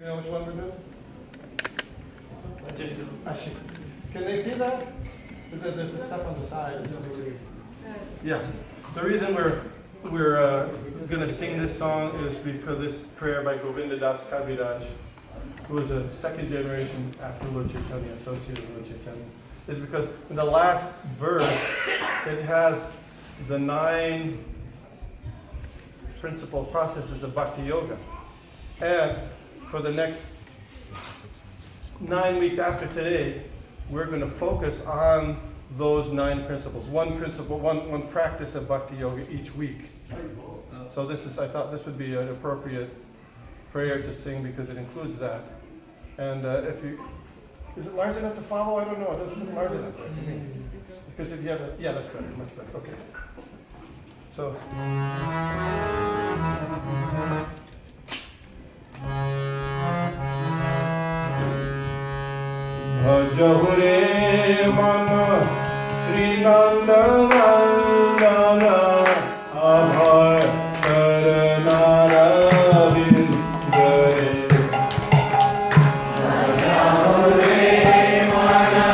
You know which one we're doing? Actually, can they see that? There's the stuff on the side. Yeah. The reason we're going to sing this song is because this prayer by Govinda Das Kaviraj, who was a second generation after Lord Chaitanya, associated with Lord Chaitanya, is because in the last verse it has the 9 principal processes of Bhakti Yoga. And for the next 9 weeks after today, we're going to focus on those 9 principles. One principle, one practice of Bhakti Yoga each week. So I thought this would be an appropriate prayer to sing because it includes that. And is it large enough to follow? I don't know. It doesn't look large enough to me. Because if you have yeah, that's better, much better. Okay. So. Bhajahore mana Sri Nanda Nandana Abhay Sharanara Vindare Bhajahore mana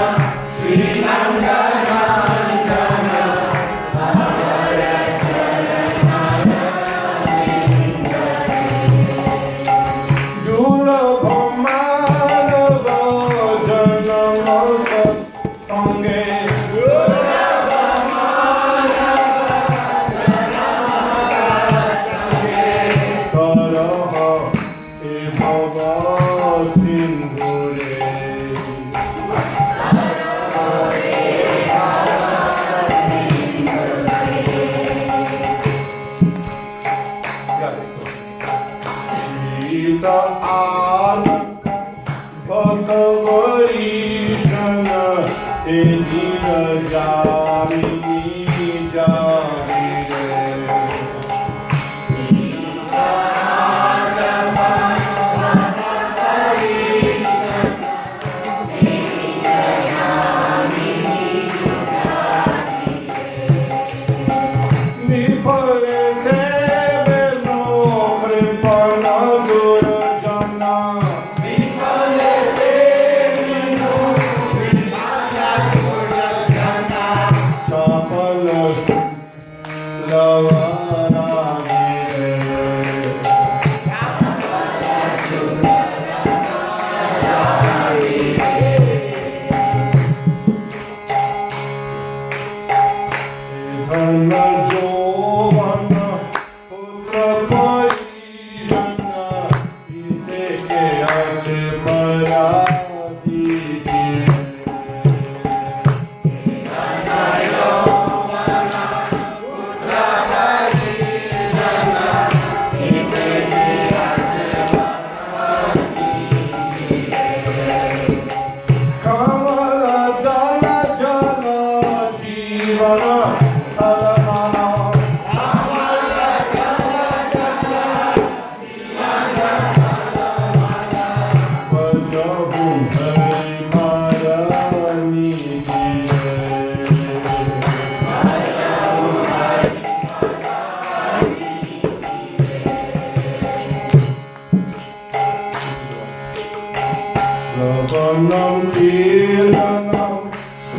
Sri Nanda Nandana Abhay Sharanara Vindare Durabhama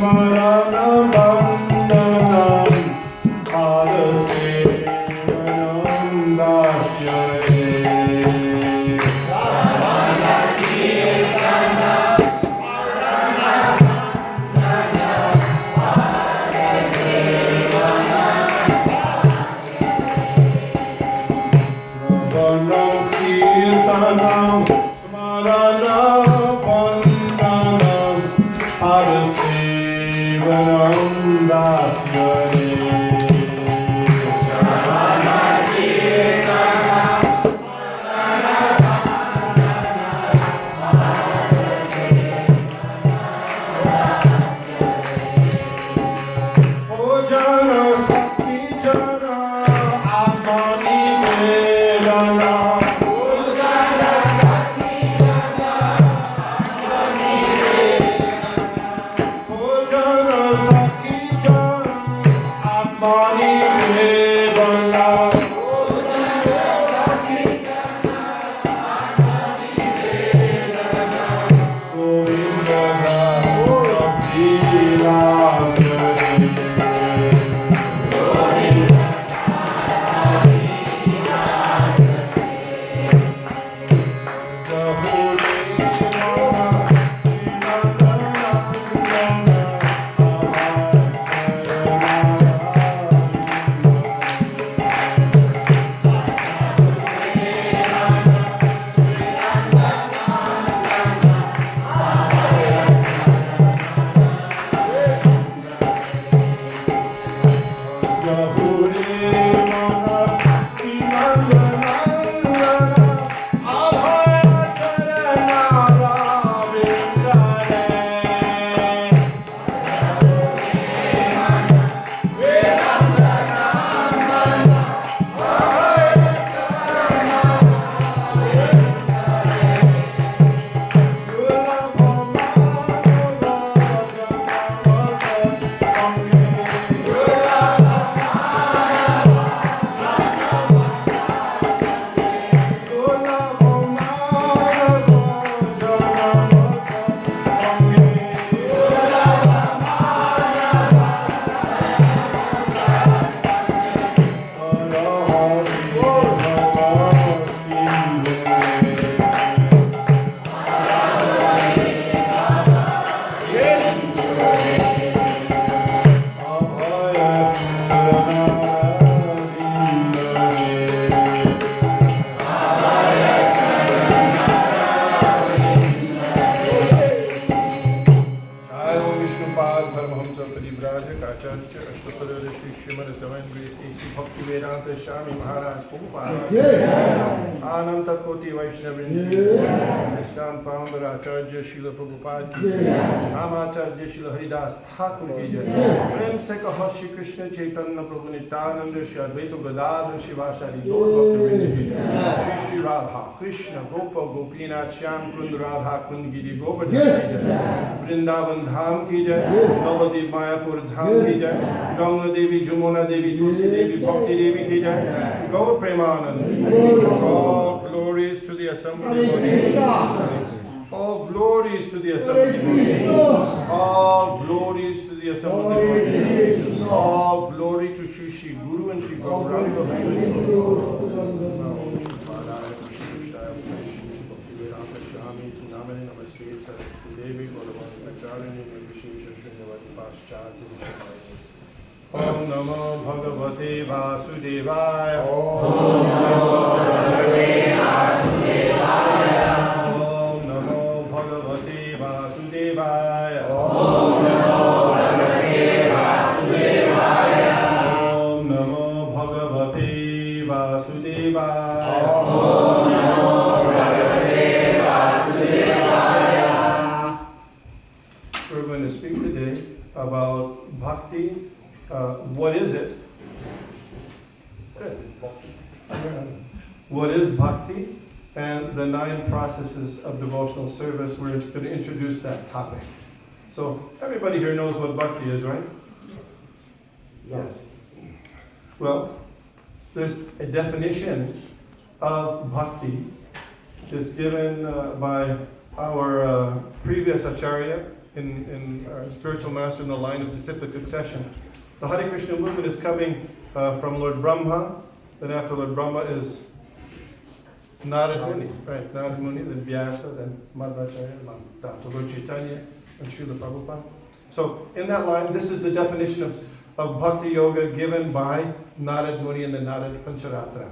Smarana Bandhanam Adaseva Acharya Ashtapadara Shri Srimad Divine Grace A.C. Bhakti Vedanta Swami Maharaj Prabhupada. Ananta Koti Vaishnavindi. ISKCON founder Acharya Srila Prabhupada ki. Namacharya Srila Haridas Thakur ki jai. Prem se kaho Shri Krishna Chaitanya Prabhu Nityananda Shri Advaita Gadadhar Shivasari Gaur Bhaktivinoda ki jai. Shri Shri Radha Krishna Gopa Gopinath Shyam Kund Radha Kund Giri Govardhan ki jai. Vrindavan Dham ki jai. Navadip Mayapur Dham ki jai. Ganga Devi Jamuna Devi Tulsi Devi Bhakti Devi ki jai. Gaur Premanand. All glories to the assembly devotees. All glories to the assembly devotees. All glories to the assembly devotees. All glory to Shri Shri Guru and Shri Gauranga. Om Namo Bhagavate Vasudevaya. Om Namo Bhagavate Vasudevaya. Om Namo Bhagavate Vasudevaya. Om Namo Bhagavate Vasudevaya. Om Namo Bhagavate Vasudevaya. Om Namo Bhagavate Vasudevaya. We're going to speak today about Bhakti. What is it? What is Bhakti? And the 9 processes of devotional service. We're going to introduce that topic. So everybody here knows what Bhakti is, right? Yes. Well, there's a definition of Bhakti is given by our previous Acharya in our spiritual master in the line of disciplic succession. The Hare Krishna movement is coming from Lord Brahma. Then after Lord Brahma is Narad Muni, right? Narad Muni, then Vyasa, then Madhvacharya, down to Lord Chaitanya, and Srila Prabhupada. So in that line, this is the definition of Bhakti Yoga given by Narad Muni in the Narad Pancharatra.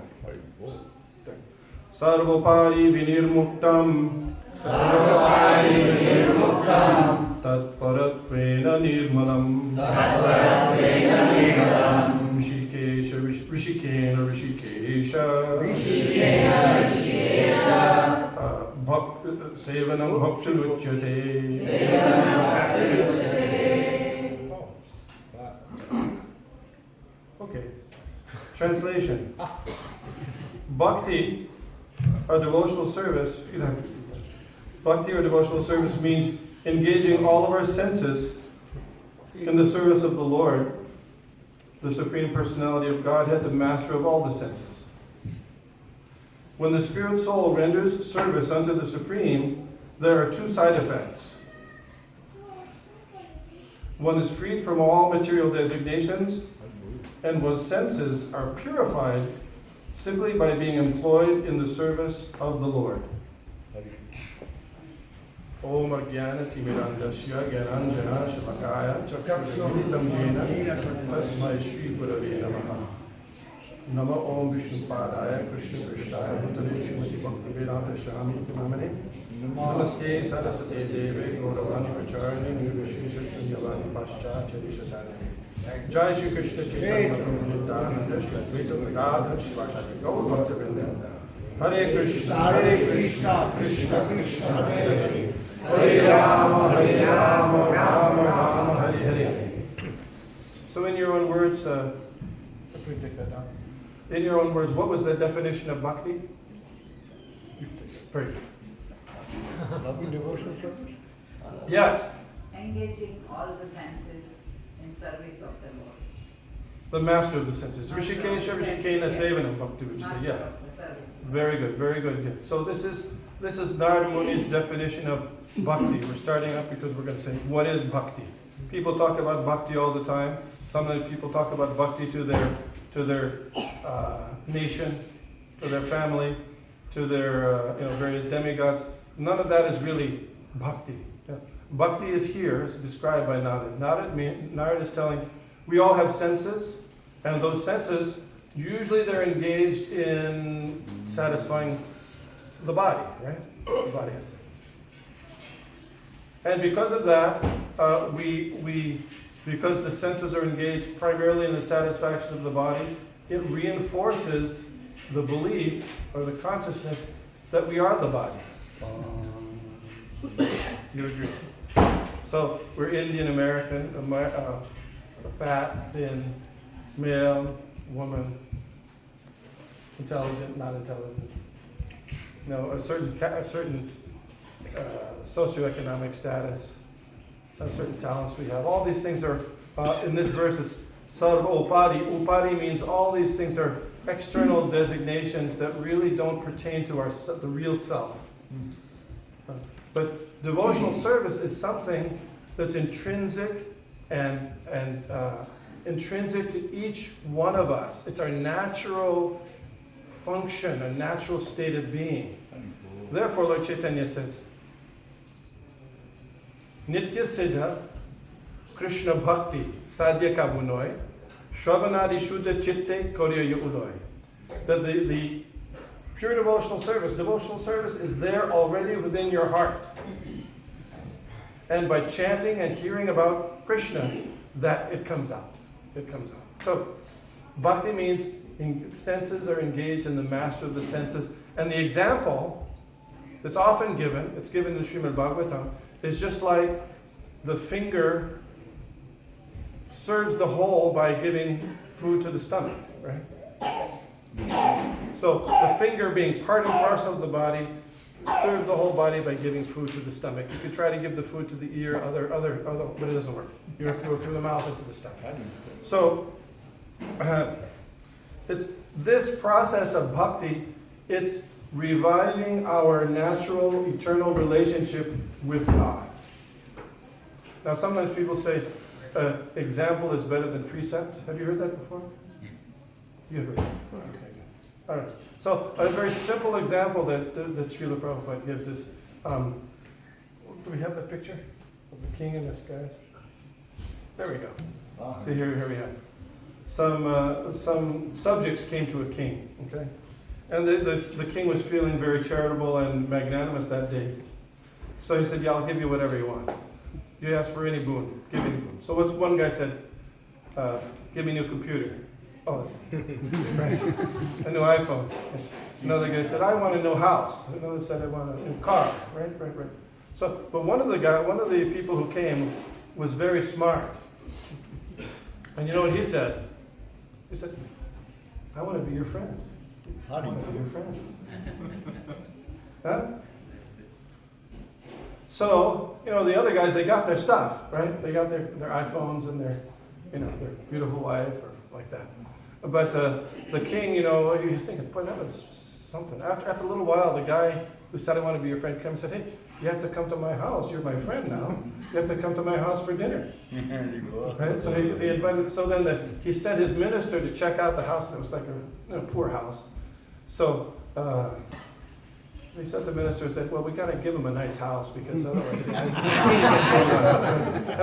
Sarvopari Vinirmuktam. Sarvopari Vinirmuktam. Tatparatvena Nirmalam. Tatparatvena Nirmalam. Rishikena Rishikesha. Rishikena Rishikesha. Sevanam Bhaktiruchyate. Sevanam Bhaktiruchyate. Okay. Translation. Bhakti, or devotional service, Bhakti or devotional service means engaging all of our senses in the service of the Lord, the Supreme Personality of Godhead, the master of all the senses. When the spirit soul renders service unto the Supreme, there are 2 side effects. One is freed from all material designations, and one's senses are purified simply by being employed in the service of the Lord. Om Jnana Timirandasya Gyananjana Shalakaya Chakshuramitam Jena Tasmai Shri Gurave Namaha. Nama Om Vishnupadaya Krishna Krishnaya Bhutale Srimati Bhakti Vedanta Swami Namane. Namaste Saraswati Deve Gauravani Pracharani Nirvishesha Shunyavani Paschacharya Shatani. Jai Shri Krishna Chaitanya Prabhu Nityananda Shri Advaita Gadadhar Shivasari Gaur Bhaktivinoda. Hare Krishna, Krishna Krishna, Hare Hare. Hare Rama, Rama Rama, Hare Hare. So in your own words, let me take that down. In your own words, what was the definition of Bhakti? Very good. Loving devotional service? Yes. Engaging all the senses in service of the Lord. The master of the senses. Rishikesha, Rishikena, Sevanam, Bhakti Vichita. Yeah. Very good, very good. Yeah. So this is Narada Muni's definition of Bhakti. We're starting up because we're going to say, what is Bhakti? People talk about Bhakti all the time. Some of the people talk about Bhakti to their nation, to their family, to their various demigods. None of that is really Bhakti. Yeah. Bhakti is here, it's described by Narada. Narada is telling, we all have senses, and those senses, usually they're engaged in satisfying the body, right? The body has senses. And because of that, we because the senses are engaged primarily in the satisfaction of the body, it reinforces the belief or the consciousness that we are the body. You agree? So we're Indian American, fat, thin, male, woman, intelligent, not intelligent. You know, a certain socioeconomic status, certain talents we have. All these things are in this verse. It's sarva upadi. Upadi means all these things are external designations that really don't pertain to the real self. But devotional service is something that's intrinsic and intrinsic to each one of us. It's our natural function, a natural state of being. Therefore, Lord Chaitanya says, Nitya Siddha Krishna Bhakti Sadhya Kabunoi Shravanadi Shuddha Chitte Korya Udoy. That the pure devotional service is there already within your heart. And by chanting and hearing about Krishna, that it comes out. It comes out. So, bhakti means senses are engaged in the master of the senses. And the example that's often given, it's given in Srimad Bhagavatam, is just like the finger serves the whole by giving food to the stomach, right? So the finger being part and parcel of the body serves the whole body by giving food to the stomach. You could try to give the food to the ear, but it doesn't work. You have to go through the mouth into the stomach. So it's this process of bhakti, it's reviving our natural, eternal relationship with God. Now sometimes people say, example is better than precept. Have you heard that before? You've heard it. Okay. All right. So a very simple example that Srila Prabhupada gives is, do we have that picture of the king in the skies? There we go. See, here we have. Some subjects came to a king, okay? And the king was feeling very charitable and magnanimous that day. So he said, yeah, I'll give you whatever you want. You ask for any boon, give any boon. So what's one guy said, give me a new computer. Oh, right. A new iPhone. Another guy said, I want a new house. Another said, I want a new car. Right. So, but one of the people who came was very smart. And you know what he said? He said, I want to be your friend. I want to be your friend. Huh? So, you know, the other guys, they got their stuff, right? They got their iPhones and their beautiful wife or like that. But the king, you know, he was thinking, boy, that was something. After a little while, the guy who said, I want to be your friend, came and said, hey, you have to come to my house. You're my friend now. You have to come to my house for dinner. Right? So he invited. So then he sent his minister to check out the house, and it was like a poor house. So he sent the minister and said, well, we got to give him a nice house because otherwise and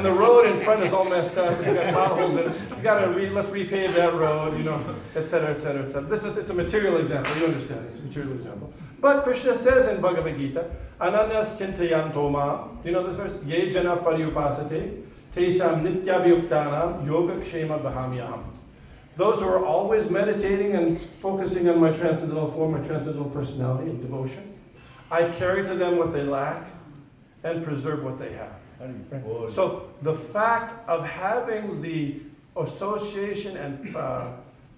the road in front is all messed up. It's got potholes in it. You got to let's repave that road, you know, et cetera, et cetera, et cetera. It's a material example. You understand? It's a material example. But Krishna says in Bhagavad Gita, Ananyas chintayanto ma, you know this verse? Ye jana paryupasate, tesham nityabhyuktanam yoga kshema bahamyam. Those who are always meditating and focusing on my transcendental form, my transcendental personality of devotion, I carry to them what they lack and preserve what they have. Right? So the fact of having the association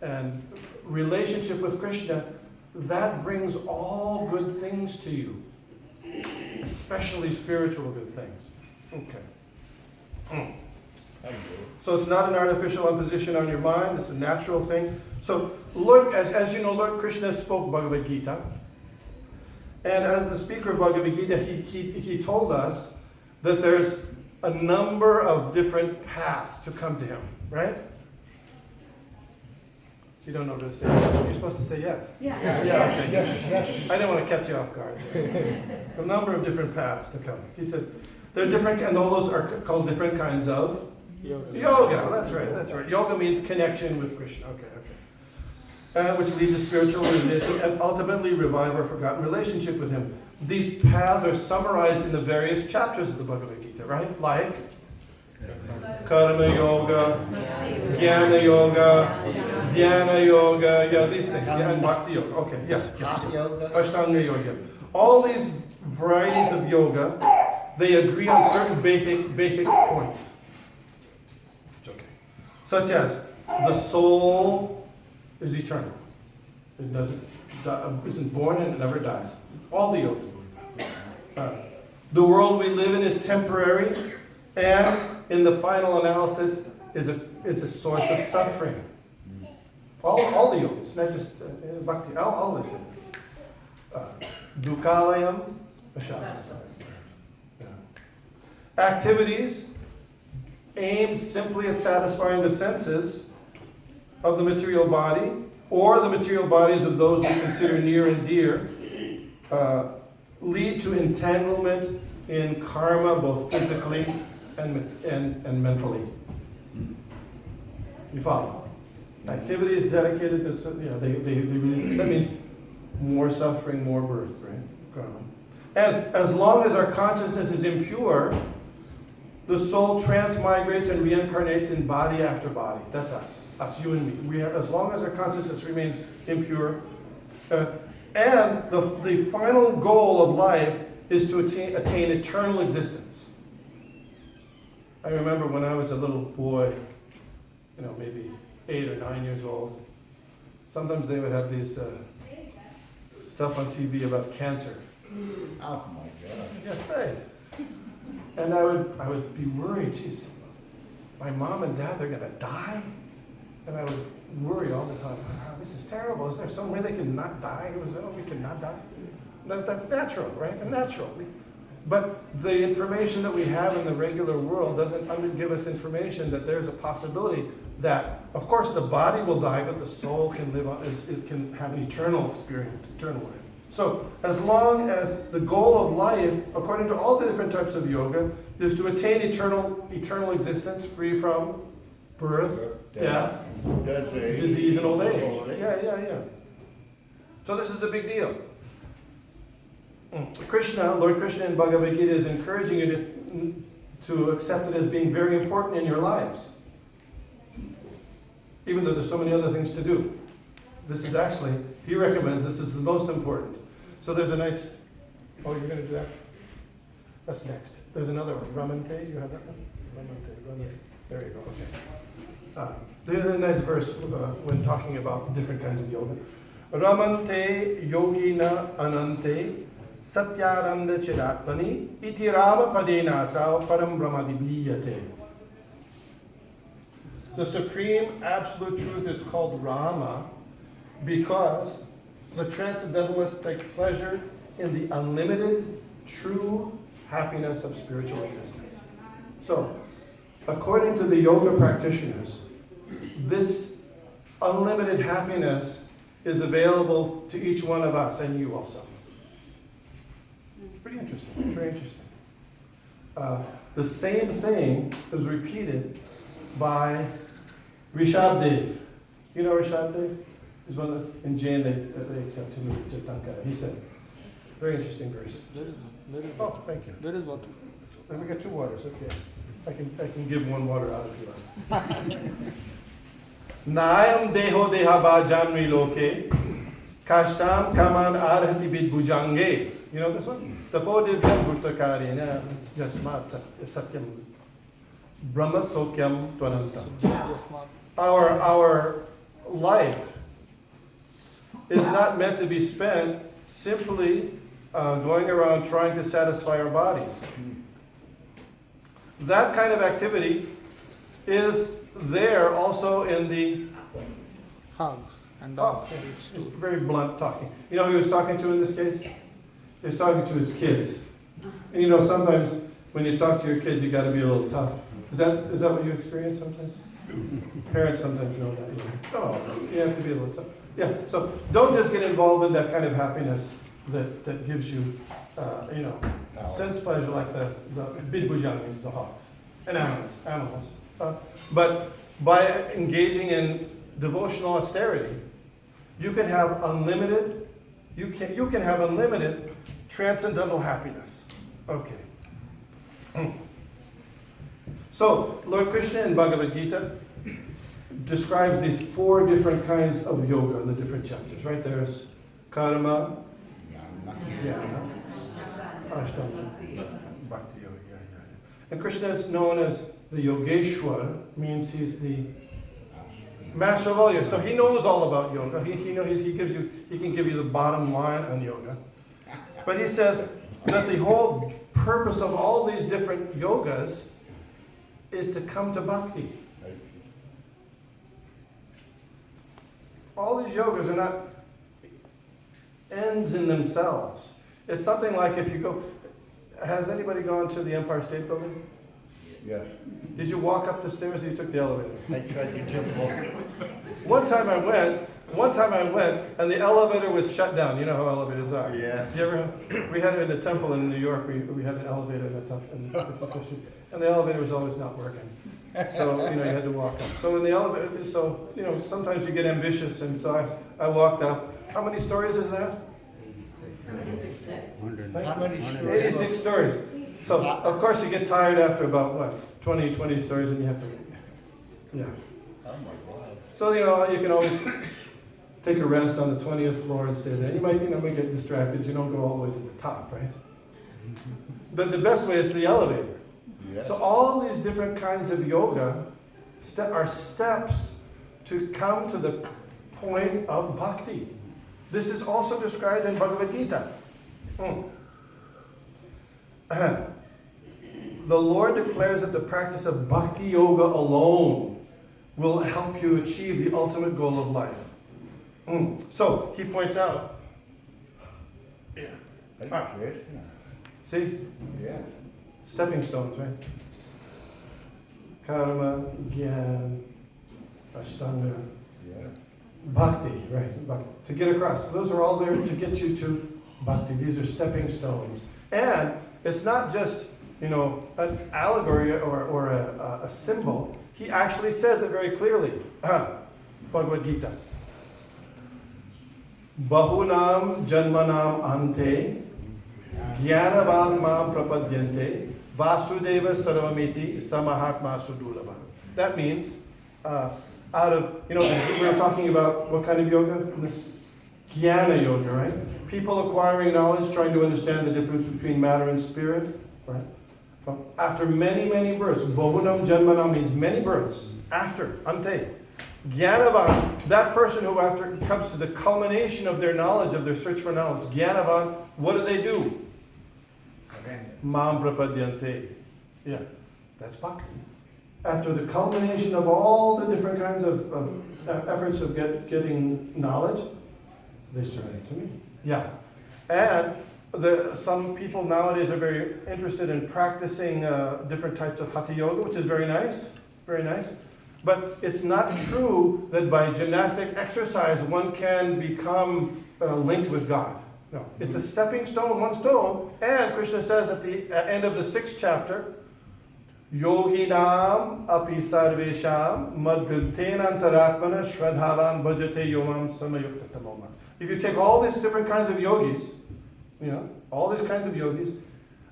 and relationship with Krishna, that brings all good things to you, especially spiritual good things. Okay. So it's not an artificial imposition on your mind, it's a natural thing. So Lord, as you know, Lord Krishna spoke Bhagavad Gita. And as the speaker of Bhagavad Gita, he told us that there's a number of different paths to come to him, right? You don't know what to say. You're supposed to say yes. Yeah. Okay. Yes. I didn't want to catch you off guard. A number of different paths to come. He said there are different, and all those are called different kinds of yoga. That's right. Yoga means connection with Krishna. Okay. Which leads to spiritual realization and ultimately revive our forgotten relationship with him. These paths are summarized in the various chapters of the Bhagavad Gita, right? Like Karma yoga, jnana yoga, dhyana yoga, yeah, these things, yeah, and bhakti yoga, okay, yeah. Hot yoga. Ashtanga yoga. All these varieties of yoga, they agree on certain basic points. It's okay. Such as the soul is eternal. It isn't born and it never dies. All the yogas believe that. The world we live in is temporary, and in the final analysis is a source of suffering. All the yogas, not just bhakti, all this. Dukkhalayam, activities aimed simply at satisfying the senses of the material body or the material bodies of those we consider near and dear lead to entanglement in karma, both physically and mentally. You follow? Activities dedicated to, that means more suffering, more birth, right? Karma. And as long as our consciousness is impure, the soul transmigrates and reincarnates in body after body. That's us, you and me. As long as our consciousness remains impure, and the final goal of life is to attain eternal existence. I remember when I was a little boy, maybe 8 or 9 years old, sometimes they would have these stuff on TV about cancer. Oh my God. That's right. And I would be worried, geez, my mom and dad, they're gonna die? And I would worry all the time, this is terrible. Is there some way they can not die? We can not die? That's natural, right? Natural. But the information that we have in the regular world doesn't give us information that there's a possibility that, of course, the body will die, but the soul can live on, it can have an eternal experience, eternal life. So, as long as the goal of life, according to all the different types of yoga, is to attain eternal existence free from birth, death, disease, and old age. Yeah. So this is a big deal. Lord Krishna in Bhagavad Gita is encouraging you to accept it as being very important in your lives. Even though there's so many other things to do. This is actually, he recommends this is the most important. So there's a nice, you're going to do that? That's next. There's another one, Ramante, you have that one? Ramante. Yes. There you go, okay. There's a nice verse when talking about different kinds of yoga. Ramante yogina anante satyaranda chiratani iti rama padena sao param brahmadibhiyate. The supreme absolute truth is called Rama because the transcendentalists take pleasure in the unlimited, true happiness of spiritual existence. So, according to the yoga practitioners, this unlimited happiness is available to each one of us, and you also. It's pretty interesting, very interesting. The same thing is repeated by Rishabdev. You know Rishabdev? He's one of in Jain they accept him as Tirthankara. He said, very interesting verse. There is Oh, thank you. There is water. Let me get 2 waters, okay. I can give 1 water out if you like. Nayam deho dehaba janmi loke kashtam kaman arhati vid bhujange. You know this one? Tapo devyam bhurtakarena jasmat satyam brahma sokyam tvanantam. Our life is not meant to be spent simply going around trying to satisfy our bodies. That kind of activity is there also in the Hugs and very blunt talking. You know who he was talking to in this case? He was talking to his kids. And sometimes when you talk to your kids, you got to be a little tough. Is that what you experience sometimes? Parents sometimes know that. You have to be a little tough. Yeah. So don't just get involved in that kind of happiness that gives you, sense pleasure like the bidbujang means the hogs and animals. But by engaging in devotional austerity, you can have unlimited transcendental happiness. Okay. So, Lord Krishna in Bhagavad Gita describes these 4 different kinds of yoga in the different chapters, right? There's karma, jnana, ashtanga, bhakti yoga. Yeah. And Krishna is known as the Yogeshwar, means he's the master of all yoga. So he knows all about yoga. He knows he can give you the bottom line on yoga. But he says that the whole purpose of all these different yogas is to come to bhakti. All these yogas are not ends in themselves. It's something like if you go, has anybody gone to the Empire State Building? Yes. Did you walk up the stairs or you took the elevator? I tried to jump off. One time I went, and the elevator was shut down. You know how elevators are. Yeah. You ever? We had it in a temple in New York. We had an elevator in a temple in 55th Street, and the elevator was always not working. So you had to walk up. So in the elevator, sometimes you get ambitious, and so I walked up. How many stories is that? 100. How many 86 stories. So of course you get tired after about what 20 stories, and you have to. Yeah. Oh my God. So you can always take a rest on the 20th floor and stay there. You might get distracted. You don't go all the way to the top, right? But the best way is the elevator. Yeah. So all these different kinds of yoga are steps to come to the point of bhakti. This is also described in Bhagavad Gita. The Lord declares that the practice of bhakti yoga alone will help you achieve the ultimate goal of life. So he points out. That's it. See? Yeah. Stepping stones, right? Karma, Gyan, Ashtanga, Yeah. Bhakti, right? Bhakti. To get across. So those are all there to get you to Bhakti. These are stepping stones. And it's not just, an allegory or a symbol. He actually says it very clearly. Bhagavad Gita. Bahunam janmanam ante jnanavan mam prapadyante vasudeva sarvamiti samahatma sudulabha. That means, out of, we were talking about what kind of yoga? This jnana yoga, right? People acquiring knowledge, trying to understand the difference between matter and spirit, right? After many, many births, bahunam janmanam means many births. After, ante. Jnanavan, that person who after comes to the culmination of their knowledge, of their search for knowledge, Jnanavan, what do? Mam prapadyante. Yeah, that's bhakti. After the culmination of all the different kinds of efforts of getting knowledge, they surrender to me. Yeah. And some people nowadays are very interested in practicing different types of hatha yoga, which is very nice. Very nice. But it's not true that by gymnastic exercise one can become linked with God. No, it's a stepping stone, one stone. And Krishna says at the end of the 6th chapter, Yoginam api sarvesham madgantena antaratmana shradhavan bhajate yomam samayukta tamoma. If you take all these different kinds of yogis, all these kinds of yogis,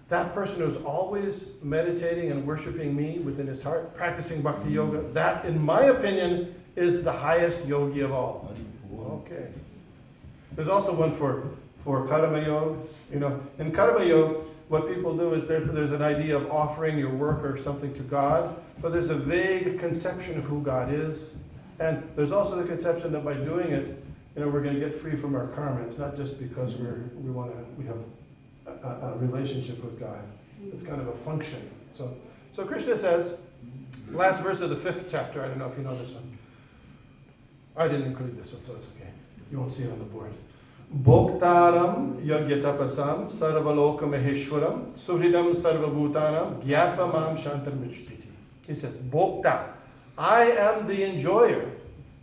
that person who's always meditating and worshiping me within his heart, practicing bhakti yoga, that, in my opinion, is the highest yogi of all. Okay. There's also one for karma yoga. In karma yoga, what people do is there's an idea of offering your work or something to God, but there's a vague conception of who God is. And there's also the conception that by doing it, we're going to get free from our karma. It's not just because we have a relationship with God. It's kind of a function. So Krishna says, last verse of the 5th chapter, I don't know if you know this one. I didn't include this one, so it's okay. You won't see it on the board. Bhoktaram yagyatapasam sarvaloka maheshwaram suhridam sarvabhutanam gyatva mam shantar mujtiti. He says, Bhokta, I am the enjoyer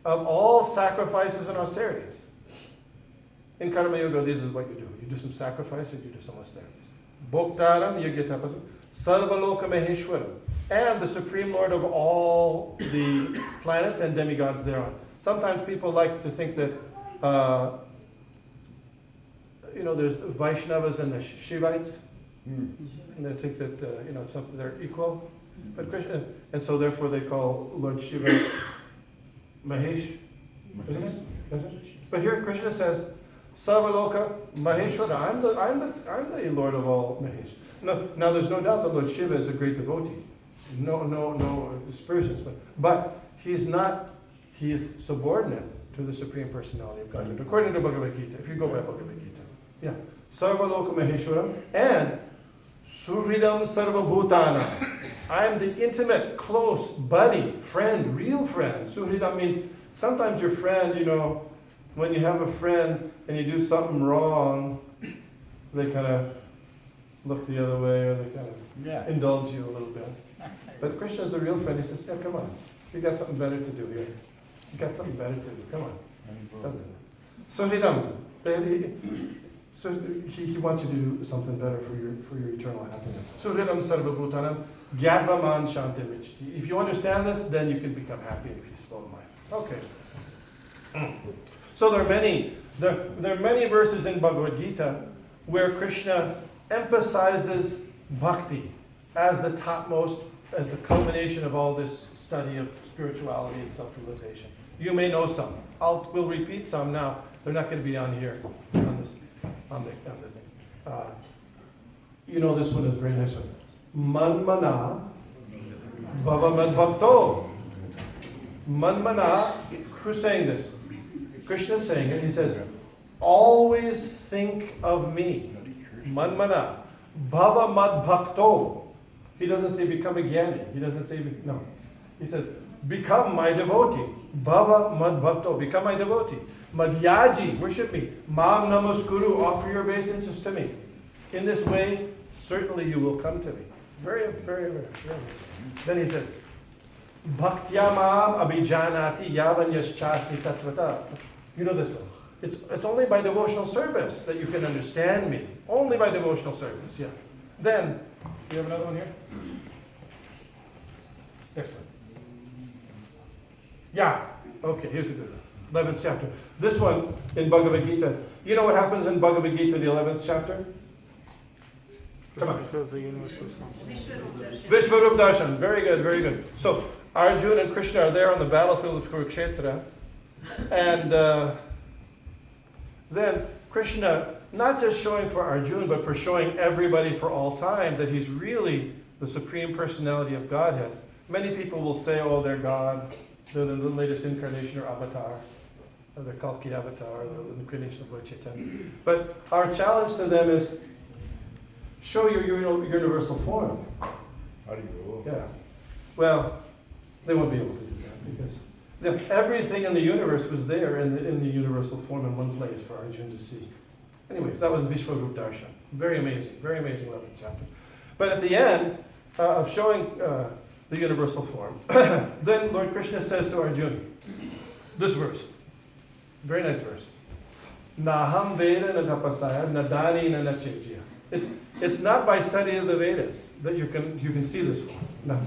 of all sacrifices and austerities. In Karma Yoga, this is what you do. You do some sacrifice and you do some austerities. Bhoktaram yagyatapasam sarvaloka maheshwaram, and the Supreme Lord of all the planets and demigods thereon. Sometimes people like to think that there's the Vaishnavas and the Shivites, and they think that something they're equal. But Krishna, and so therefore they call Lord Shiva Mahesh, isn't it? Isn't it? But here Krishna says, Sarvaloka Maheshwara, I'm the Lord of all Mahesh. Now there's no doubt that Lord Shiva is a great devotee. No aspersions, but he is subordinate to the Supreme Personality of Godhead, according to Bhagavad Gita, if you go by Bhagavad Gita. Yeah. Sarvaloka Maheshwaram and Suhridam Sarvabhutana. I'm the intimate, close, buddy, friend, real friend. Suhridam means sometimes your friend, when you have a friend and you do something wrong, they kind of look the other way or they kind of indulge you a little bit. But Krishna is a real friend. He says, yeah, come on. You got something better to do here. You got something better to do. Come on. Suhridam. So he wants you to do something better for your eternal happiness. Suhridam sarvabhutanam gyadvaman shanti. If you understand this, then you can become happy and peaceful in life. Okay. So there are many verses in Bhagavad Gita where Krishna emphasizes bhakti as the topmost, as the culmination of all this study of spirituality and self-realization. You may know some. We'll repeat some now. They're not going to be on here on the thing. This one is a very nice one. Manmana bhava madbhakto. Manmana. Who's saying this? Krishna's saying it. He says, always think of me. Manmana bhava madbhakto. He doesn't say become a jnani. He doesn't say, no. He says, become my devotee. Bhava madbhakto. Become my devotee. Madhyaji, worship me. Mam namaskuru, offer your obeisances to me. In this way, certainly you will come to me. Very, very, very, very nice. Then he says, Bhaktya mam abhijanati yavan yaschasmi tatvata. You know this one. It's only by devotional service that you can understand me. Only by devotional service, yeah. Then, do you have another one here? Next one. Yeah. Okay, here's a good one. 11th chapter. This one in Bhagavad Gita. You know what happens in Bhagavad Gita, the 11th chapter? Come on. Shows the universal form. Vishwarup Darshan. Very good, very good. So Arjuna and Krishna are there on the battlefield of Kurukshetra. And then Krishna, not just showing for Arjuna, but for showing everybody for all time that he's really the Supreme Personality of Godhead. Many people will say, oh, they're God. They're the latest incarnation or avatar. Or the Kalki avatar, the incarnation of Lord Chaitanya. But our challenge to them is, show your universal form. How do you Yeah. Well, they won't be able to do that because everything in the universe was there in the universal form in one place for Arjuna to see. Anyways, that was Vishwarup Darshan. Very amazing 11th chapter. But at the end of showing the universal form, then Lord Krishna says to Arjuna, this verse, very nice verse. Naham Veda na tapasaya nadani na nachejya. It's not by study of the Vedas that you can see this form. No.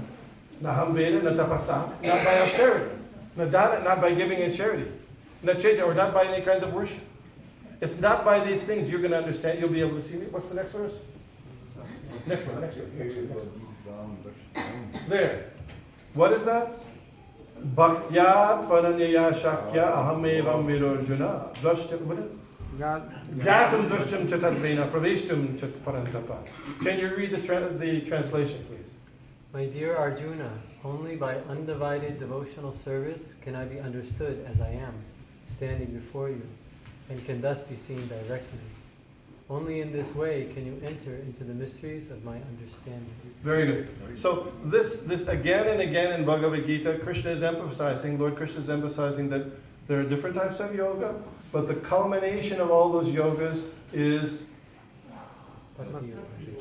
Naham Veda na tapasaya, not by austerity. Nadana, not by giving in charity. Nachejya, or not by any kinds of worship. It's not by these things you're going to understand. You'll be able to see me. What's the next verse? Next one. There. What is that? Bhaktya tvananyaya shakya ahamevam virojuna. Gatam dushtam chatadvena praveshtam chat parantapa. Can you read the translation, please? My dear Arjuna, only by undivided devotional service can I be understood as I am, standing before you, and can thus be seen directly. Only in this way can you enter into the mysteries of my understanding. Very good. So this again and again in Bhagavad Gita, Lord Krishna is emphasizing that there are different types of yoga, but the culmination of all those yogas is,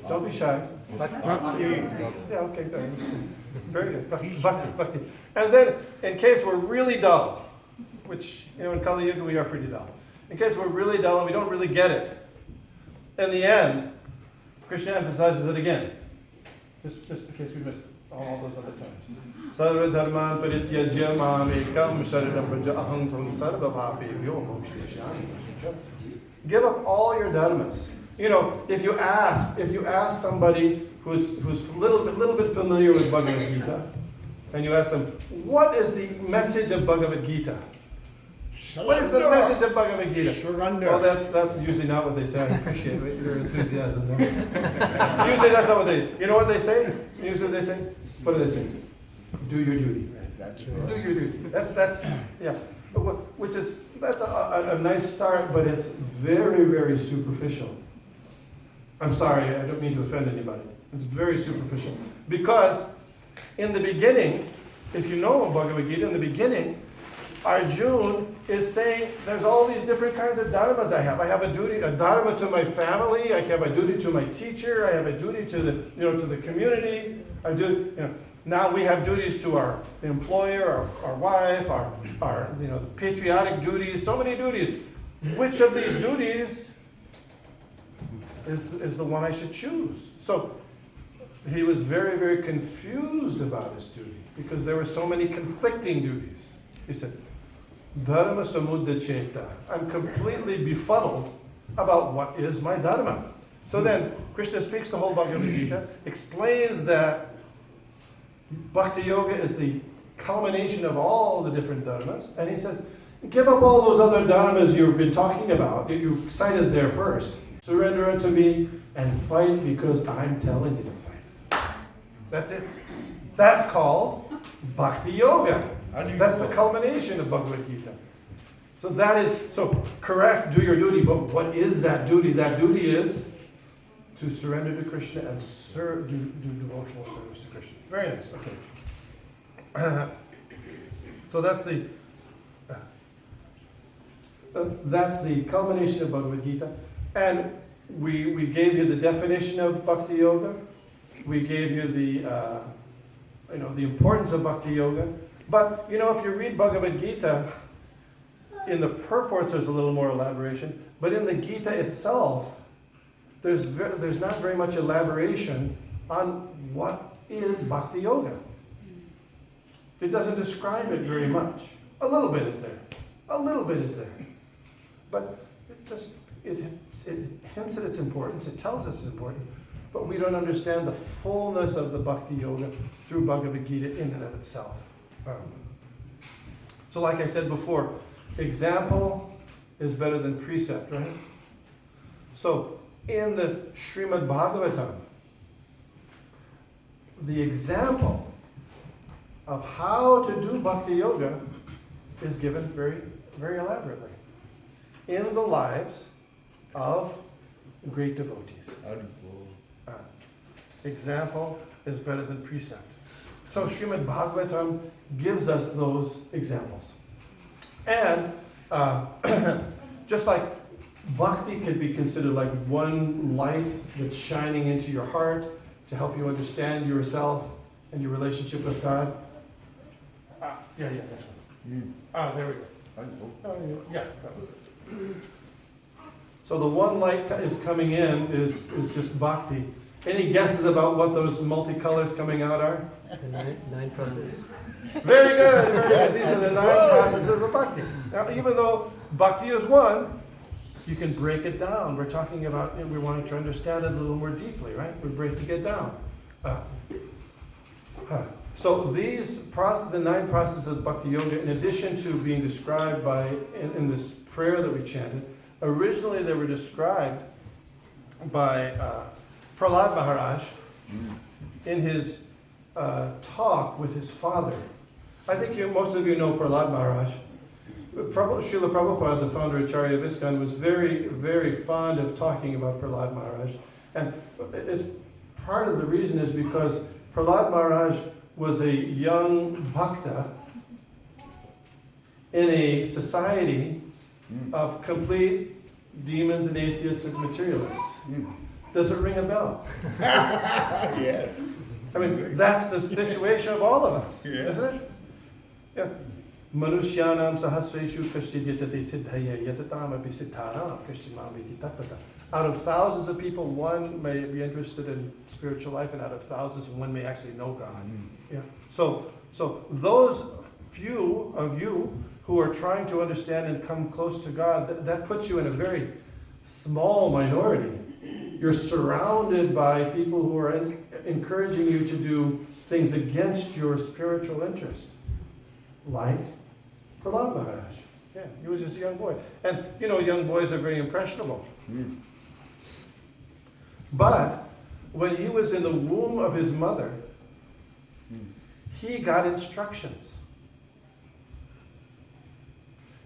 don't be shy. Yeah, okay, good. Very good. Bhakti. And then, in case we're really dull, which, in Kali Yuga we are pretty dull. In case we're really dull and we don't really get it, in the end, Krishna emphasizes it again. Just in case we missed it all those other times. Sarva dharman parityajya mam ekam sharanam vraja aham tvam sarva bhavebhyo mokshayashyami. Give up all your dharmas. If you ask somebody who's a little bit familiar with Bhagavad Gita, and you ask them, what is the message of Bhagavad Gita? What is the message of Bhagavad Gita? Surrender. Well, that's usually not what they say. I appreciate your enthusiasm. Usually that's not what they, you know what they say? Usually they say, what do they say? Do your duty. That's Do right. your duty. That's yeah. That's a nice start, but it's very, very superficial. I'm sorry, I don't mean to offend anybody. It's very superficial. Because in the beginning, if you know Bhagavad Gita, in the beginning, Arjuna is saying there's all these different kinds of dharmas I have. I have a dharma to my family. I have a duty to my teacher. I have a duty to the community. Now we have duties to our employer, our wife, our patriotic duties. So many duties. Which of these duties is the one I should choose? So he was very, very confused about his duty because there were so many conflicting duties. He said, Dharma samudya cheta. I'm completely befuddled about what is my dharma. So then, Krishna speaks the whole Bhagavad Gita, explains that Bhakti Yoga is the culmination of all the different dharmas, and he says, give up all those other dharmas you've been talking about, that you cited there first. Surrender unto me and fight because I'm telling you to fight. That's it. That's called Bhakti Yoga. That's the culmination of Bhagavad Gita. So correct, do your duty, but what is that duty? That duty is to surrender to Krishna and do devotional service to Krishna. Very nice, okay. So that's the culmination of Bhagavad Gita. And we gave you the definition of Bhakti Yoga. We gave you the importance of Bhakti Yoga. But, if you read Bhagavad Gita, in the purports there's a little more elaboration, but in the Gita itself, there's not very much elaboration on what is Bhakti Yoga. It doesn't describe it very much. A little bit is there. But it hints at its importance, it tells us it's important, but we don't understand the fullness of the Bhakti Yoga through Bhagavad Gita in and of itself. So like I said before, example is better than precept, right? So in the Srimad Bhagavatam, the example of how to do Bhakti Yoga is given very, very elaborately in the lives of great devotees. Example is better than precept. So Srimad Bhagavatam gives us those examples. And just like Bhakti could be considered like one light that's shining into your heart to help you understand yourself and your relationship with God. Next one. There we go. Yeah. So the one light is coming in is just Bhakti. Any guesses about what those multicolors coming out are? The nine processes. Very good, very good. These are the 9 processes of Bhakti. Now, even though Bhakti is one, you can break it down. We're talking about, we want to understand it a little more deeply, right? We're breaking it down. So the 9 processes of Bhakti Yoga, in addition to being described in this prayer that we chanted, originally they were described by Prahlad Maharaj in his talk with his father. I think most of you know Prahlad Maharaj. Srila Prabhupada, the founder of Acharya Viskan, was very, very fond of talking about Prahlad Maharaj. And it's part of the reason is because Prahlad Maharaj was a young bhakta in a society of complete demons and atheists and materialists. Does it ring a bell? Yeah. I mean, that's the situation of all of us, Yeah. isn't it? Yeah. Manushyanam sahasreshu kashchidyatati siddhaya yatatam api siddhanam kashchimamiti tattata. Out of thousands of people, one may be interested in spiritual life, and out of thousands, one may actually know God. Yeah. So those few of you who are trying to understand and come close to God, that puts you in a very small minority. You're surrounded by people who are encouraging you to do things against your spiritual interest. Like Prahlad Maharaj. Yeah, he was just a young boy. And, young boys are very impressionable. But when he was in the womb of his mother, he got instructions.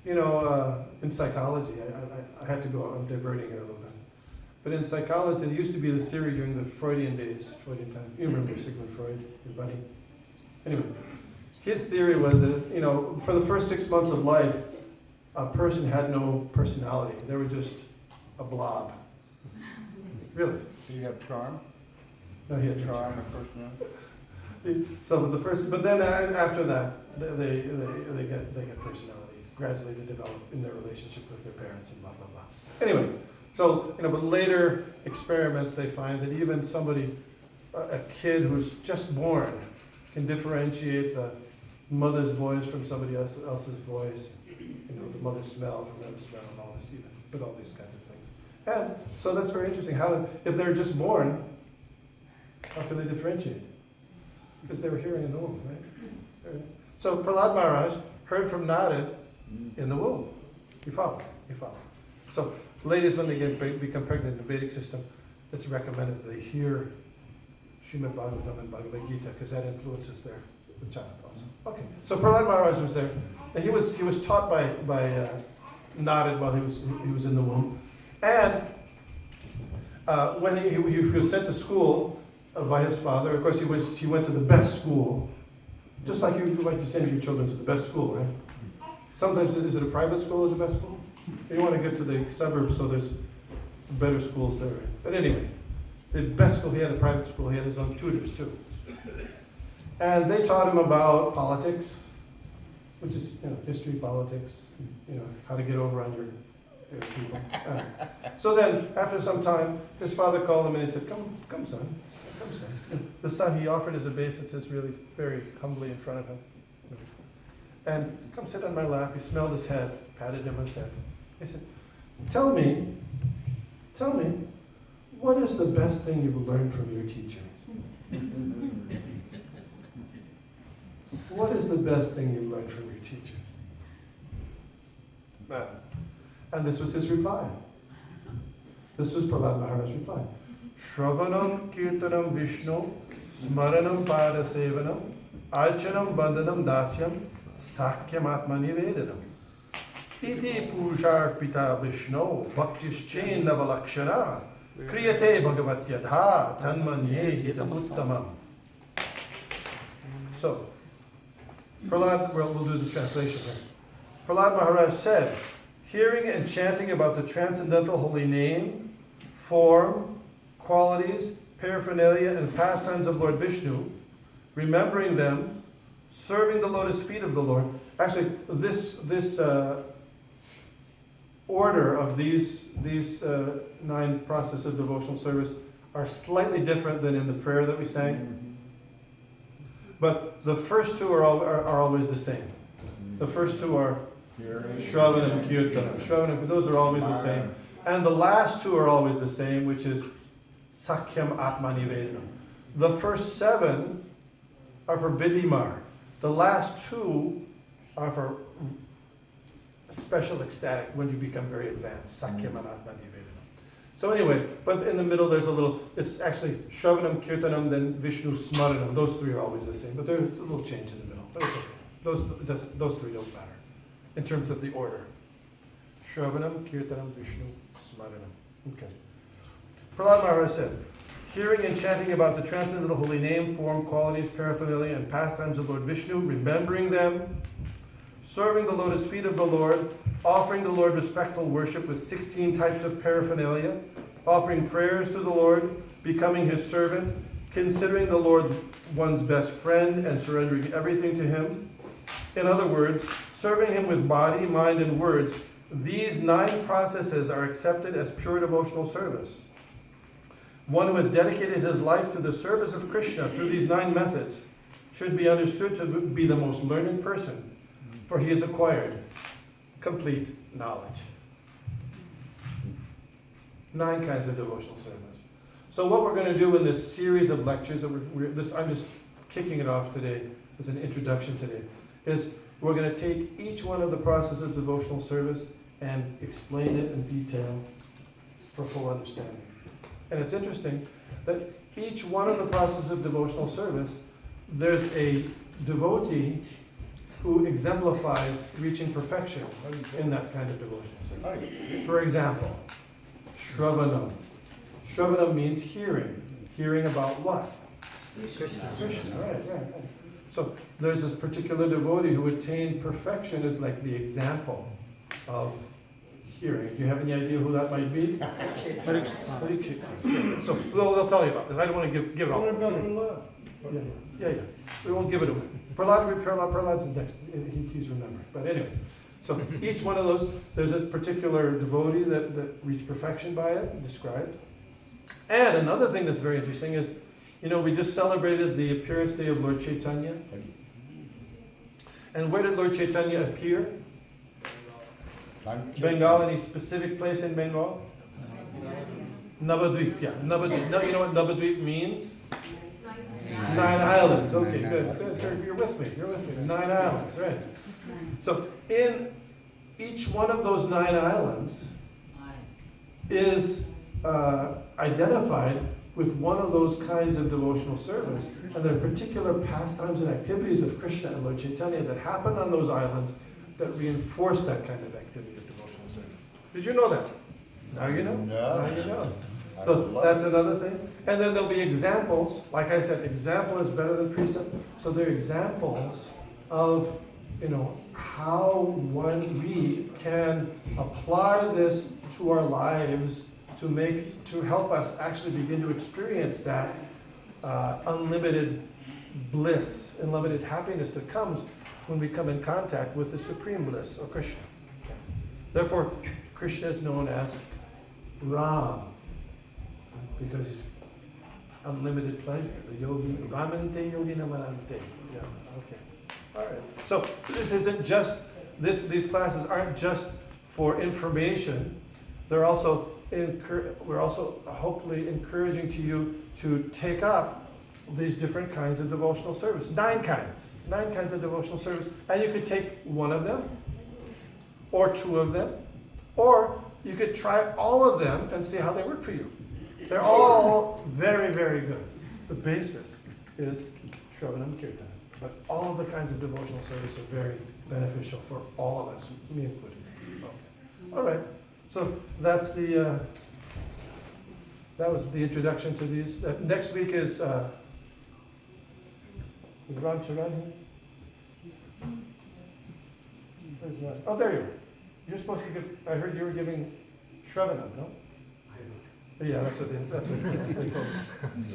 In psychology, I have to go, I'm diverting it a little bit. But in psychology, it used to be the theory during the Freudian days, Freudian time. You remember Sigmund Freud, his buddy? Anyway, his theory was that, for the first 6 months of life, a person had no personality. They were just a blob. Really. Do you have charm? No, he had Charm and personality? So but then after that, they get personality. Gradually they develop in their relationship with their parents and blah, blah, blah. Anyway, so, but later experiments, they find that even somebody, a kid who's just born, can differentiate the mother's voice from somebody else's voice, the mother's smell from another smell, and all this, even with all these kinds of things. And so that's very interesting. If they're just born, how can they differentiate? Because they were hearing in the womb, right? So Prahlad Maharaj heard from Narad in the womb. You follow? So ladies, when they become pregnant in the Vedic system, it's recommended that they hear Srimad Bhagavatam and Bhagavad Gita, because that influences the child also. Okay, so Prahlad Maharaj was there, and he was taught by Narad while he was in the womb, and when he was sent to school by his father, of course he went to the best school, just like you like to send your children to the best school, right? Sometimes is it a private school is the best school? You want to get to the suburbs, so there's better schools there. Right? But anyway, the best school, he had a private school, he had his own tutors too. And they taught him about politics, which is, history, politics, how to get over on your people. So then, after some time, his father called him and he said, come son. The son he offered as a obeisance really very humbly in front of him. And he said, come sit on my lap. He smelled his head, patted him on his head. He said, tell me, what is the best thing you've learned from your teachers? What is the best thing you've learned from your teachers? And this was his reply. This was Prahlad Maharaj's reply. Shravanam kirtanam Vishnu, smaranam padasevanam, archanam bandhanam dasyam, sakyam atmani vedanam. Iti purusharpita Vishnu, bhaktischin navalakshana, kriyate bhagavat yadha, tanmanye hitamuttamam. So, Prahlad, we'll do the translation here. Prahlad Maharaj said, hearing and chanting about the transcendental holy name, form, qualities, paraphernalia, and pastimes of Lord Vishnu, remembering them, serving the lotus feet of the Lord. Actually, this order of these 9 processes of devotional service are slightly different than in the prayer that we sang. But the first 2 are always the same. The first 2 are Shravanam and Kirtanam. Shravanam, those are always the same. And the last 2 are always the same, which is Sakyam Atmani Vedanam. The first 7 are for Vidimar. The last 2 are for special ecstatic, when you become very advanced. Sakyam Atmani Vedanam. So anyway, but in the middle there's it's actually Shravanam, Kirtanam, then Vishnu Smaranam. Those 3 are always the same, but there's a little change in the middle. But it's okay. Those 3 don't matter in terms of the order. Shravanam, Kirtanam, Vishnu Smaranam. Okay. Prahlad Maharaj said, hearing and chanting about the transcendental holy name, form, qualities, paraphernalia, and pastimes of Lord Vishnu, remembering them, serving the lotus feet of the Lord, offering the Lord respectful worship with 16 types of paraphernalia, offering prayers to the Lord, becoming his servant, considering the Lord one's best friend and surrendering everything to him. In other words, serving him with body, mind, and words. These 9 processes are accepted as pure devotional service. One who has dedicated his life to the service of Krishna through these 9 methods should be understood to be the most learned person, for he has acquired complete knowledge. 9 kinds of devotional service. So what we're going to do in this series of lectures, I'm just kicking it off today as an introduction today, is we're going to take each one of the processes of devotional service and explain it in detail for full understanding. And it's interesting that each one of the processes of devotional service, there's a devotee who exemplifies reaching perfection in that kind of devotional service. For example, Shravanam. Shravanam means hearing. Hearing about what? Krishna. Krishna, right. So there's this particular devotee who attained perfection as like the example of hearing. Do you have any idea who that might be? Parikshit. So they'll tell you about this. I don't want to give it all. What about Prahlad? Yeah. We won't give it away. Prahlad's next. He's remembered. But anyway, so each one of those, there's a particular devotee that reached perfection by it, described. And another thing that's very interesting is, we just celebrated the appearance day of Lord Chaitanya. And where did Lord Chaitanya appear? Bengal, any specific place in Bengal? Navadvip, yeah. Navadvip. Now, you know what Navadvip means? 9 islands. Okay, good. You're with me. 9 islands, right. So in each one of those 9 islands is identified with one of those kinds of devotional service. And there are particular pastimes and activities of Krishna and Lord Chaitanya that happen on those islands that reinforce that kind of activity of devotional service. Did you know that? Now you know. No. Now you know. So that's another thing. And then there'll be examples. Like I said, example is better than precept. So there are examples of, how we can apply this to our lives to help us actually begin to experience that unlimited bliss, unlimited happiness that comes when we come in contact with the supreme bliss, or Krishna. Therefore, Krishna is known as Ram, because he's unlimited pleasure. The yogi, Ramante yogi namarante. Yeah, okay. All right. So this isn't just, these classes aren't just for information. They're also, we're also hopefully encouraging to you to take up these different kinds of devotional service. 9 kinds of devotional service. And you could take one of them, or 2 of them, or you could try all of them and see how they work for you. They're all very, very good. The basis is Shravanam Kirtan. But all of the kinds of devotional service are very beneficial for all of us, me included. Okay. All right. So that's that was the introduction to these. Next week is Ram Charan here? Where's that? Oh, there you are. You're supposed to give, I heard you were giving Shravanam, no? Yeah, that's what they told us.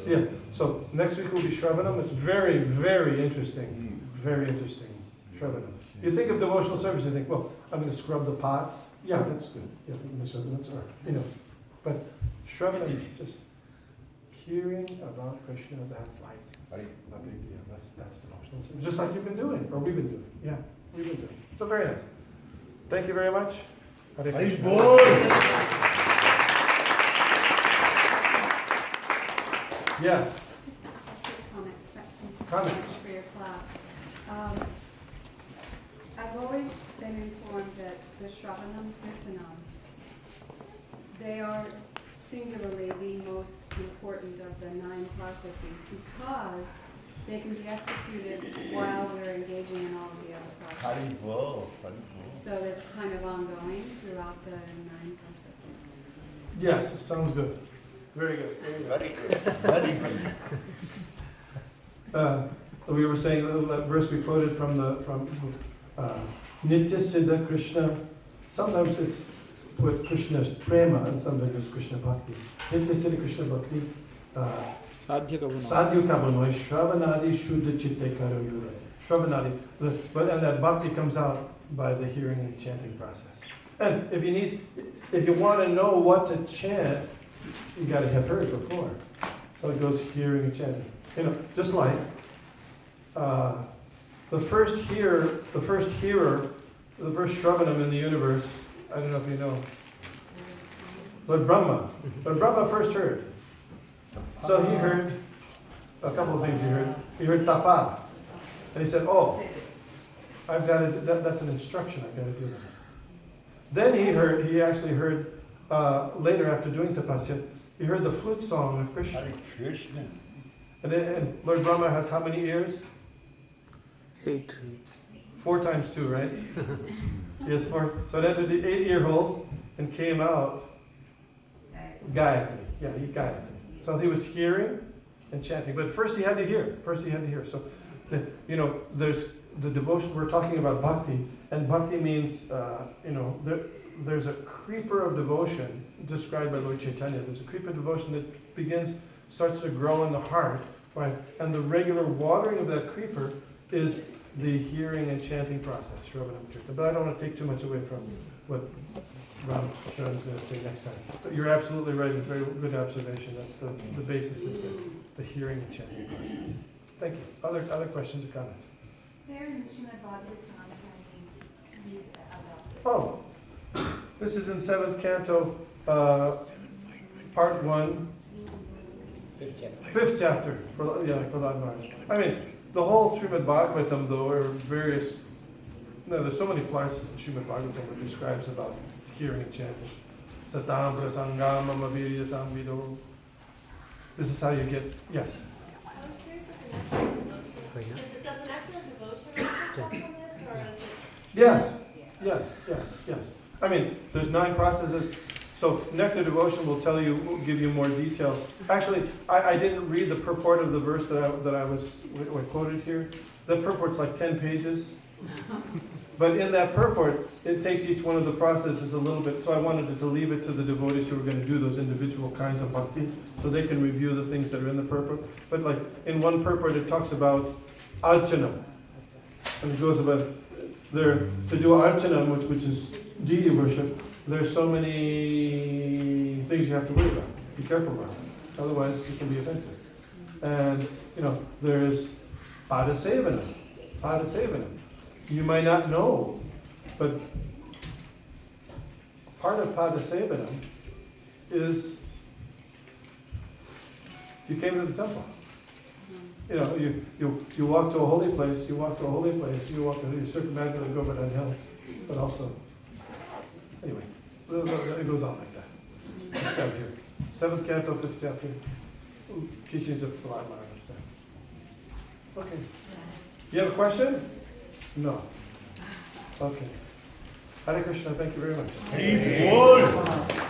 Yeah, so next week will be Shravanam. It's very, very interesting. Very interesting, Shravanam. You think of devotional service, you think, well, I'm going to scrub the pots. Yeah, that's good. Yeah, that's all right. But Shravanam, just hearing about Krishna, that's like a big deal. That's devotional service. Just like you've been doing, or we've been doing. Yeah, we've been doing. So very nice. Thank you very much. Hare Krishna. Yes. Just a quick comment, Comment. for your class. I've always been informed that the Shravanam Kirtanam, they are singularly the most important of the 9 processes because they can be executed while we're engaging in all of the other processes. So it's kind of ongoing throughout the 9 processes. Yes, it sounds good. Very good. Very good. We were saying that verse we quoted from Nitya Siddha Krishna. Sometimes it's with Krishna's prema, and sometimes it's Krishna Bhakti. Nitya Siddha Krishna Bhakti. Sadhya Kabanoy Shravanadi Shuddha Chitte Karoyura. Shravanadi. And that Bhakti comes out by the hearing and chanting process. And if you want to know what to chant, you got to have heard before. So it goes hearing and chanting. Just like the first hearer, the first Shravanam in the universe, I don't know if you know, Lord Brahma. Lord Brahma first heard. So he heard a couple of things he heard. He heard tapa. And he said, oh, I've got to, that's an instruction, I've got to do that. Then he actually heard, later after doing tapasya, he heard the flute song of Krishna. Hare Krishna. And Lord Brahma has how many ears? 8. 4 times 2, right? Yes, 4. So it entered the 8 ear holes and came out Gayatri. Yeah, he Gayatri. So he was hearing and chanting. But first he had to hear. So, there's the devotion, we're talking about bhakti. And bhakti means, there's a creeper of devotion described by Lord Chaitanya. There's a creeper of devotion that starts to grow in the heart. Right? And the regular watering of that creeper is the hearing and chanting process, Shravanam Kirtan. But I don't want to take too much away from what Ram Sharan's going to say next time. But you're absolutely right, it's a very good observation. That's the basis is the hearing and chanting process. Thank you. Other questions or comments? Where in Srimad Bhagavatam can we read about this? Oh, this is in 7th canto, part 1. 5th chapter, Prahlad Maharaj. I mean, the whole Srimad Bhagavatam, though, are various. There's so many places in Srimad Bhagavatam that describes about hearing and chanting. Satam prasangam amavirya samvido. This is how you get. Yes. I was curious if the nectar of devotion, does the nectar of devotion also come from this, or is it? Yes. I mean, there's 9 processes. So nectar devotion will give you more details. Actually, I didn't read the purport of the verse that I was quoted here. The purport's like 10 pages. But in that purport, it takes each one of the processes a little bit. So I wanted to leave it to the devotees who are going to do those individual kinds of bhakti, so they can review the things that are in the purport. But like in one purport, it talks about archanam. And it goes about to do archanam, which is deity worship. There's so many things you have to worry about. Be careful about it. Otherwise, it can be offensive. And, there's padasevanam. You might not know, but part of padasevanam is you came to the temple. You walk to a holy place, you circumnavigate go over that hill, but also, anyway, it goes on like that. Let's start here. 7th canto, 5th chapter, teachings of Prahlad Maharaj. Okay. You have a question? No. Okay. Hare Krishna, thank you very much. Hare Krishna.